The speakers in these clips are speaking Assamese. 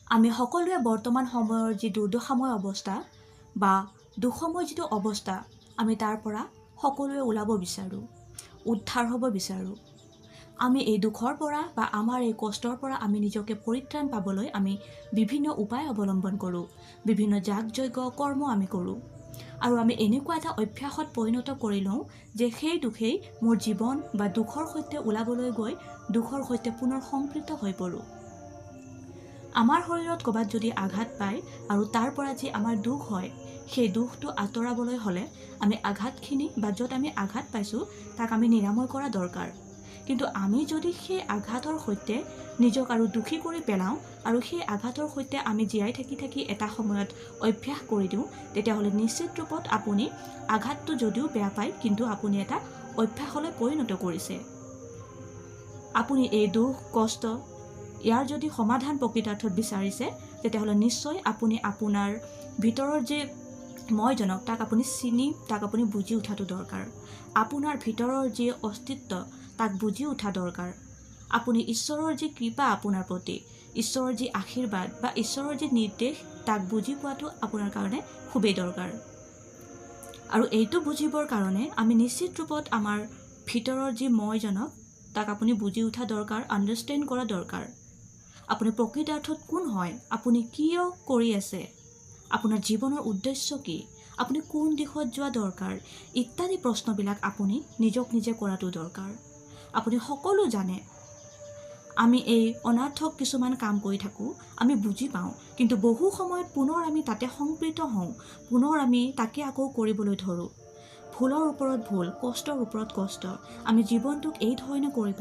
আমি সকলোৱে বৰ্তমান সময়ৰ যি দুৰ্দশাময় অৱস্থা বা দুখময় যিটো অৱস্থা, আমি তাৰ পৰা সকলোৱে ওলাব বিচাৰোঁ, উদ্ধাৰ হ'ব বিচাৰোঁ। আমি এই দুখৰ পৰা বা আমাৰ এই কষ্টৰ পৰা আমি নিজকে পৰিত্ৰাণ পাবলৈ আমি বিভিন্ন উপায় অৱলম্বন কৰোঁ, বিভিন্ন যাগযজ্ঞ কৰ্ম আমি কৰোঁ। আৰু আমি এনেকুৱা এটা অভ্যাসত পৰিণত কৰি লওঁ যে সেই দুখেই মোৰ জীৱন বা দুখৰ সৈতে ওলাবলৈ গৈ দুখৰ সৈতে পুনৰ সম্পৃক্ত হৈ পৰোঁ। আমাৰ শৰীৰত ক'ৰবাত যদি আঘাত পায় আৰু তাৰ পৰা যি আমাৰ দুখ হয়, সেই দুখটো আঁতৰাবলৈ হ'লে আমি আঘাতখিনি বা য'ত আমি আঘাত পাইছোঁ তাক আমি নিৰাময় কৰা দৰকাৰ। কিন্তু আমি যদি সেই আঘাতৰ সৈতে নিজক আৰু দুখী কৰি পেলাওঁ আৰু সেই আঘাতৰ সৈতে আমি জীয়াই থাকি এটা সময়ত অভ্যাস কৰি দিওঁ, তেতিয়াহ'লে নিশ্চিত ৰূপত আপুনি আঘাতটো যদিও বেয়া পায়, কিন্তু আপুনি এটা অভ্যাসলৈ পৰিণত কৰিছে। আপুনি এই দুখ কষ্ট ইয়াৰ যদি সমাধান প্ৰকৃতাৰ্থত বিচাৰিছে, তেতিয়াহ'লে নিশ্চয় আপুনি আপোনাৰ ভিতৰৰ যে মইজনক তাক আপুনি চিনি তাক আপুনি বুজি উঠাটো দৰকাৰ। আপোনাৰ ভিতৰৰ যি অস্তিত্ব তাক বুজি উঠা দৰকাৰ। আপুনি ঈশ্বৰৰ যি কৃপা আপোনাৰ প্ৰতি, ঈশ্বৰৰ যি আশীৰ্বাদ বা ঈশ্বৰৰ যি নিৰ্দেশ তাক বুজি পোৱাটো আপোনাৰ কাৰণে খুবেই দৰকাৰ। আৰু এইটো বুজিবৰ কাৰণে আমি নিশ্চিত ৰূপত আমাৰ ভিতৰৰ যি মইজনক তাক আপুনি বুজি উঠা দৰকাৰ, আণ্ডাৰষ্টেণ্ড কৰা দৰকাৰ। আপুনি প্ৰকৃতাৰ্থত কোন হয়, আপুনি কিয় কৰি আছে, আপোনাৰ জীৱনৰ উদ্দেশ্য কি, আপুনি কোন দিশত যোৱা দৰকাৰ, ইত্যাদি প্ৰশ্নবিলাক আপুনি নিজক নিজে কৰাটো দৰকাৰ। আপুনি সকলো জানে, আমি এই অনাৰ্থক কিছুমান কাম কৰি থাকোঁ, আমি বুজি পাওঁ, কিন্তু বহু সময়ত পুনৰ আমি তাতে সংপৃক্ত হওঁ, পুনৰ আমি তাকে আকৌ কৰিবলৈ ধৰোঁ। ভুলৰ ওপৰত ভুল, কষ্টৰ ওপৰত কষ্ট, আমি জীৱনটোক এই ধৰণে কৰি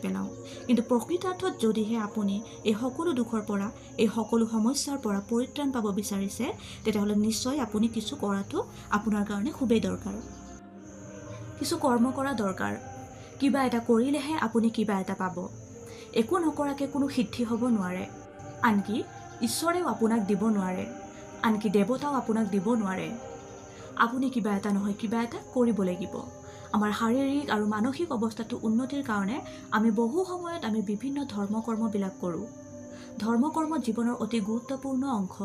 পেলাওঁ। কিন্তু প্ৰকৃতাৰ্থত যদিহে আপুনি এই সকলো দুখৰ পৰা, এই সকলো সমস্যাৰ পৰা পৰিত্ৰাণ পাব বিচাৰিছে, তেতিয়াহ'লে নিশ্চয় আপুনি কিছু কৰাটো আপোনাৰ কাৰণে খুবেই দৰকাৰ। কিছু কৰ্ম কৰা দৰকাৰ। কিবা এটা কৰিলেহে আপুনি কিবা এটা পাব। একো নকৰাকৈ কোনো সিদ্ধি হ'ব নোৱাৰে। আনকি ঈশ্বৰেও আপোনাক দিব নোৱাৰে, আনকি দেৱতাও আপোনাক দিব নোৱাৰে। আপুনি কিবা এটা নহয় কিবা এটা কৰিব লাগিব। আমাৰ শাৰীৰিক আৰু মানসিক অৱস্থাটো উন্নতিৰ কাৰণে আমি বহু সময়ত আমি বিভিন্ন ধৰ্মকৰ্মবিলাক কৰোঁ। ধৰ্মকৰ্ম জীৱনৰ অতি গুৰুত্বপূৰ্ণ অংশ।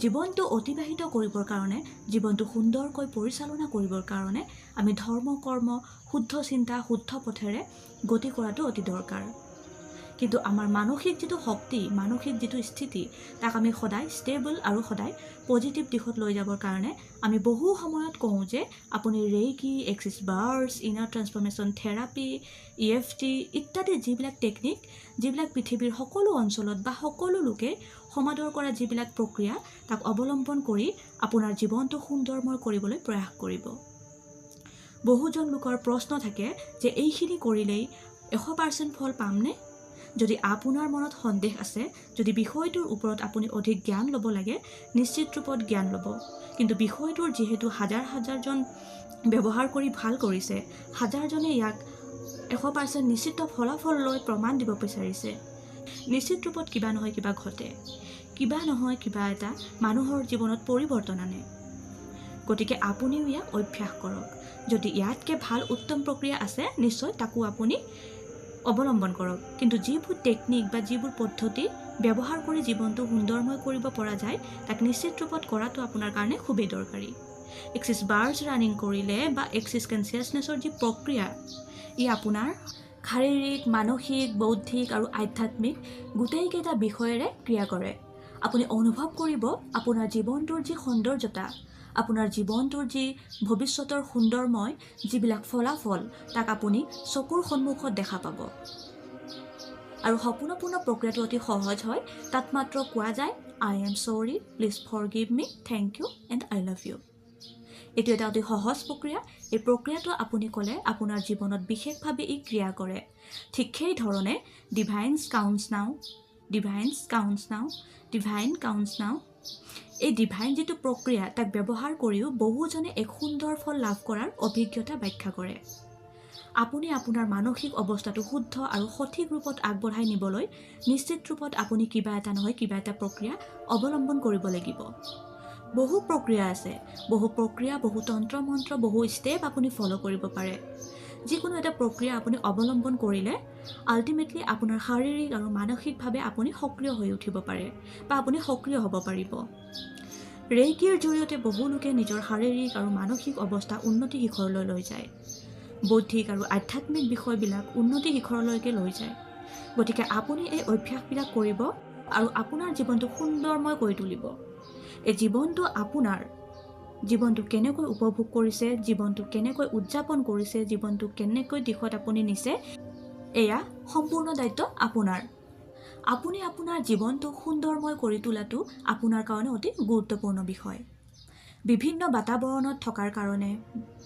জীৱনটো অতিবাহিত কৰিবৰ কাৰণে, জীৱনটো সুন্দৰকৈ পৰিচালনা কৰিবৰ কাৰণে আমি ধৰ্মকৰ্ম শুদ্ধ চিন্তা, শুদ্ধ পথেৰে গতি কৰাটো অতি দৰকাৰ। কিন্তু আমাৰ মানসিক যিটো শক্তি, মানসিক যিটো স্থিতি, তাক আমি সদায় ষ্টেবল আৰু সদায় পজিটিভ দিশত লৈ যাবৰ কাৰণে আমি বহু সময়ত কওঁ যে আপুনি reiki, access bars, inner transformation therapy, EFT ইত্যাদি যিবিলাক টেকনিক, যিবিলাক পৃথিৱীৰ সকলো অঞ্চলত বা সকলো লোকে সমাদৰ কৰা যিবিলাক প্ৰক্ৰিয়া, তাক অৱলম্বন কৰি আপোনাৰ জীৱনটো সুন্দৰময় কৰিবলৈ প্ৰয়াস কৰিব। বহুজন লোকৰ প্ৰশ্ন থাকে যে এইখিনি কৰিলেই 100% ফল পামনে? যদি আপোনাৰ মনত সন্দেহ আছে, যদি বিষয়টোৰ ওপৰত আপুনি অধিক জ্ঞান ল'ব লাগে, নিশ্চিত ৰূপত জ্ঞান ল'ব। কিন্তু বিষয়টোৰ যিহেতু হাজাৰজন ব্যৱহাৰ কৰি ভাল কৰিছে, হাজাৰজনে ইয়াক 100% নিশ্চিত ফলাফল লৈ প্ৰমাণ দিব বিচাৰিছে, নিশ্চিত ৰূপত কিবা নহয় কিবা ঘটে, কিবা নহয় কিবা এটা মানুহৰ জীৱনত পৰিৱৰ্তন আনে। গতিকে আপুনিও ইয়াক অভ্যাস কৰক। যদি ইয়াতকৈ ভাল উত্তম প্ৰক্ৰিয়া আছে, নিশ্চয় তাকো আপুনি অৱলম্বন কৰক। কিন্তু যিবোৰ টেকনিক বা যিবোৰ পদ্ধতি ব্যৱহাৰ কৰি জীৱনটো সুন্দৰময় কৰিব পৰা যায়, তাক নিশ্চিত ৰূপত কৰাটো আপোনাৰ কাৰণে খুবেই দৰকাৰী। এক্সিছ বাৰ্ছ ৰানিং কৰিলে বা এক্সিছ কনচিয়াছনেছৰ যি প্ৰক্ৰিয়া, ই আপোনাৰ শাৰীৰিক, মানসিক, বৌদ্ধিক আৰু আধ্যাত্মিক গোটেইকেইটা বিষয়েৰে ক্ৰিয়া কৰে। আপুনি অনুভৱ কৰিব আপোনাৰ জীৱনটোৰ যি সৌন্দৰ্যতা, আপোনাৰ জীৱনটোৰ যি ভৱিষ্যতৰ সুন্দৰময় যিবিলাক ফলাফল, তাক আপুনি চকুৰ সন্মুখত দেখা পাব। আৰু সম্পূৰ্ণ প্ৰক্ৰিয়াটো অতি সহজ হয়। তাত মাত্ৰ কোৱা যায়, I am sorry, please forgive me, thank you and I love you। এইটো এটা অতি সহজ প্ৰক্ৰিয়া। এই প্ৰক্ৰিয়াটো আপুনি ক'লে আপোনাৰ জীৱনত বিশেষভাৱে ই ক্ৰিয়া কৰে। ঠিক সেই ধৰণে ডিভাইন কাউন্টছ নাও এই ডিভাইন যিটো প্ৰক্ৰিয়া, তাক ব্যৱহাৰ কৰিও বহুজনে এক সুন্দৰ ফল লাভ কৰাৰ অভিজ্ঞতা ব্যাখ্যা কৰে। আপুনি আপোনাৰ মানসিক অৱস্থাটো শুদ্ধ আৰু সঠিক ৰূপত আগবঢ়াই নিবলৈ নিশ্চিত ৰূপত আপুনি কিবা এটা নহয় কিবা এটা প্ৰক্ৰিয়া অৱলম্বন কৰিব লাগিব। বহু প্ৰক্ৰিয়া আছে, বহু তন্ত্ৰ মন্ত্ৰ, বহু ষ্টেপ আপুনি ফ'ল' কৰিব পাৰে। যিকোনো এটা প্ৰক্ৰিয়া আপুনি অৱলম্বন কৰিলে আল্টিমেটলি আপোনাৰ শাৰীৰিক আৰু মানসিকভাৱে আপুনি সক্ৰিয় হৈ উঠিব পাৰে বা আপুনি সক্ৰিয় হ'ব পাৰিব। ৰেইকিৰ জৰিয়তে বহু লোকে নিজৰ শাৰীৰিক আৰু মানসিক অৱস্থা উন্নতি শিখৰলৈ লৈ যায়। বৌদ্ধিক আৰু আধ্যাত্মিক বিষয়বিলাক উন্নতি শিখৰলৈকে লৈ যায়। গতিকে আপুনি এই অভ্যাসবিলাক কৰিব আৰু আপোনাৰ জীৱনটো সুন্দৰময় কৰি তুলিব। এই জীৱনটো কেনেকৈ উপভোগ কৰিছে, জীৱনটো কেনেকৈ উদযাপন কৰিছে, জীৱনটো কেনেকৈ দিশত আপুনি নিছে, এয়া সম্পূৰ্ণ দায়িত্ব আপোনাৰ। আপুনি আপোনাৰ জীৱনটো সুন্দৰময় কৰি তোলাটো আপোনাৰ কাৰণে অতি গুৰুত্বপূৰ্ণ বিষয়। বিভিন্ন বাতাবৰণত থকাৰ কাৰণে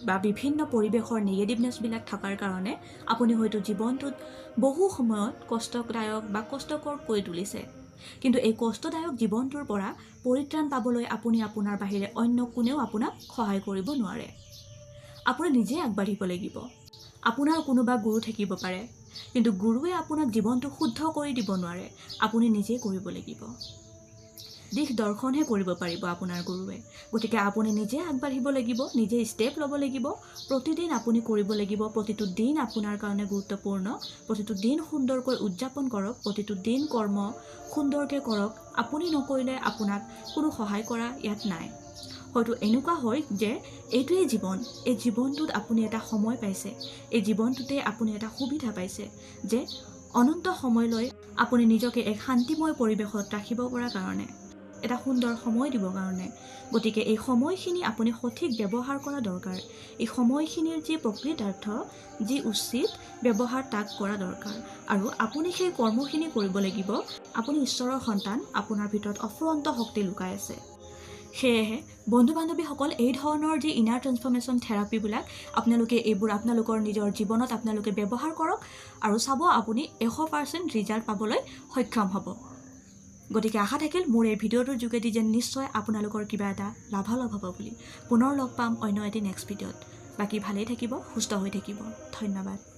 বা বিভিন্ন পৰিৱেশৰ নিগেটিভনেছবিলাক থকাৰ কাৰণে আপুনি হয়তো জীৱনটোত বহু সময়ত কষ্টদায়ক বা কষ্টকৰ কৰি তুলিছে। কিন্তু এই কষ্টদায়ক জীৱনটোৰ পৰা পৰিত্ৰাণ পাবলৈ আপুনি আপোনাৰ বাহিৰে অন্য কোনেও আপোনাক সহায় কৰিব নোৱাৰে। আপুনি নিজে আগবাঢ়িব লাগিব। আপোনাৰ কোনোবা গুৰু থাকিব পাৰে, কিন্তু গুৰুৱে আপোনাক জীৱনটো শুদ্ধ কৰি দিব নোৱাৰে। আপুনি নিজেই কৰিব লাগিব। দিশ দৰ্শনহে কৰিব পাৰিব আপোনাৰ গুৰুৱে। গতিকে আপুনি নিজে আগবাঢ়িব লাগিব, নিজে ষ্টেপ ল'ব লাগিব। প্ৰতিদিন আপুনি কৰিব লাগিব। প্ৰতিটো দিন আপোনাৰ কাৰণে গুৰুত্বপূৰ্ণ। প্ৰতিটো দিন সুন্দৰকৈ উদযাপন কৰক। প্ৰতিটো দিন কৰ্ম সুন্দৰকৈ কৰক। আপুনি নকৰিলে আপোনাক কোনো সহায় কৰা ইয়াত নাই। হয়তো এনেকুৱা হয় যে এইটোৱেই জীৱন, এই জীৱনটোত আপুনি এটা সময় পাইছে, এই জীৱনটোতে আপুনি এটা সুবিধা পাইছে যে অনন্ত সময়লৈ আপুনি নিজকে এক শান্তিময় পৰিৱেশত ৰাখিব পৰাৰ কাৰণে, এটা সুন্দৰ সময় দিবৰ কাৰণে। গতিকে এই সময়খিনি আপুনি সঠিক ব্যৱহাৰ কৰা দৰকাৰ। এই সময়খিনিৰ যি প্ৰকৃতাৰ্থ, যি উচিত ব্যৱহাৰ তাক কৰা দৰকাৰ। আৰু আপুনি সেই কৰ্মখিনি কৰিব লাগিব। আপুনি ঈশ্বৰৰ সন্তান, আপোনাৰ ভিতৰত অফুৰন্ত শক্তি লুকাই আছে। সেয়েহে বন্ধু বান্ধৱীসকল, এই ধৰণৰ যি ইনাৰ ট্ৰেন্সফৰ্মেশ্যন থেৰাপিবিলাক আপোনালোকে এইবোৰ আপোনালোকৰ নিজৰ জীৱনত আপোনালোকে ব্যৱহাৰ কৰক আৰু চাব আপুনি 100% ৰিজাল্ট পাবলৈ সক্ষম হ'ব। গতিকে আশা থাকিল মোৰ এই ভিডিঅ'টোৰ যোগেদি যেন নিশ্চয় আপোনালোকৰ কিবা এটা লাভালাভ হ'ব বুলি। পুনৰ লগ পাম অন্য এটি নেক্সট ভিডিঅ'ত। বাকী ভালেই থাকিব, সুস্থ হৈ থাকিব। ধন্যবাদ।